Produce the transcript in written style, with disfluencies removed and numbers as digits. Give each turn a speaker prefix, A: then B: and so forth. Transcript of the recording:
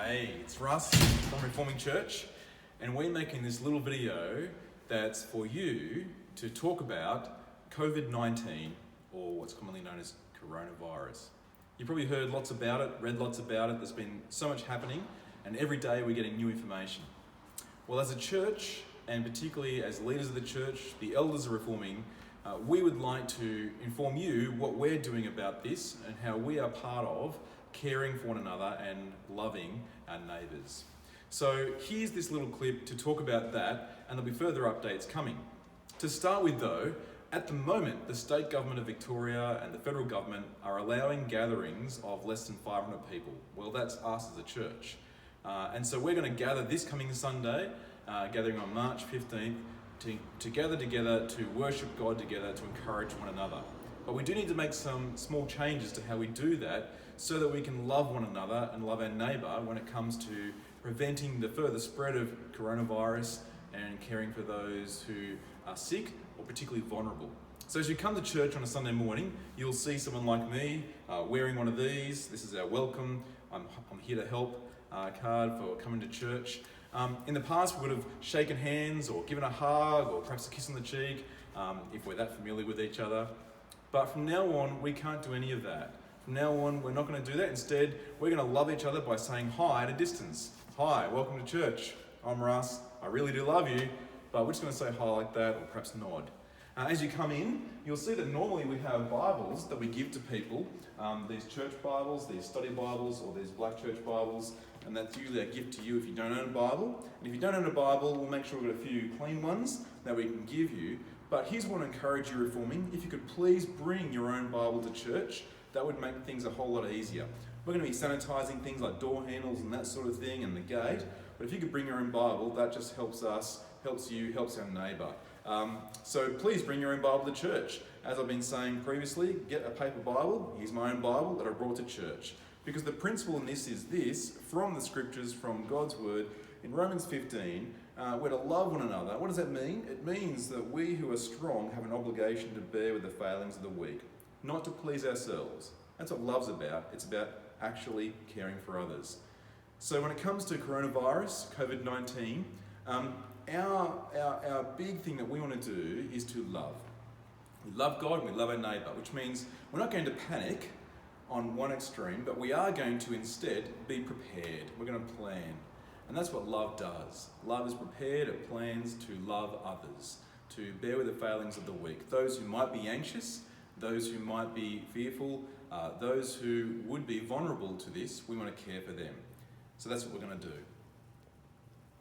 A: Hey, it's Russ from Reforming Church, and we're making this little video that's for you to talk about COVID-19, or what's commonly known as coronavirus. You've probably heard lots about it, read lots about it. There's been so much happening, and every day we're getting new information. Well, as a church, and particularly as leaders of the church, the elders of Reforming, we would like to inform you what we're doing about this and how we are part of caring for one another and loving our neighbours. So here's this little clip to talk about that, and there'll be further updates coming. To start with though, at the moment, the state government of Victoria and the federal government are allowing gatherings of less than 500 people. Well, that's us as a church. And so we're going to gather this coming Sunday, gathering on March 15th, to gather together, to worship God together, to encourage one another. But we do need to make some small changes to how we do that so that we can love one another and love our neighbour when it comes to preventing the further spread of coronavirus and caring for those who are sick or particularly vulnerable. So as you come to church on a Sunday morning, you'll see someone like me wearing one of these. This is our welcome, I'm here to help card for coming to church. In the past, we would have shaken hands or given a hug or perhaps a kiss on the cheek if we're that familiar with each other. But from now on, we can't do any of that. From now on, we're not going to do that. Instead, we're going to love each other by saying hi at a distance. Hi, welcome to church. I'm Russ. I really do love you, but we're just going to say hi like that or perhaps nod. As you come in, you'll see that normally we have Bibles that we give to people. These church Bibles, these study Bibles, or these black church Bibles, and that's usually a gift to you if you don't own a Bible. And if you don't own a Bible, we'll make sure we've got a few clean ones that we can give you. But here's what I want to encourage you, Reforming. If you could please bring your own Bible to church, that would make things a whole lot easier. We're going to be sanitising things like door handles and that sort of thing and the gate. But if you could bring your own Bible, that just helps us, helps you, helps our neighbour. So please bring your own Bible to church. As I've been saying previously, get a paper Bible. Here's my own Bible that I brought to church. Because the principle in this is this, from the scriptures, from God's word, in Romans 15, we're to love one another. What does that mean? It means that we who are strong have an obligation to bear with the failings of the weak, not to please ourselves. That's what love's about. It's about actually caring for others. So when it comes to coronavirus, COVID-19, our big thing that we want to do is to love. We love God and we love our neighbour, which means we're not going to panic on one extreme, but we are going to instead be prepared. We're going to plan. And that's what love does. Love is prepared, it plans to love others, to bear with the failings of the weak. Those who might be anxious, those who might be fearful, those who would be vulnerable to this, we want to care for them. So that's what we're going to do.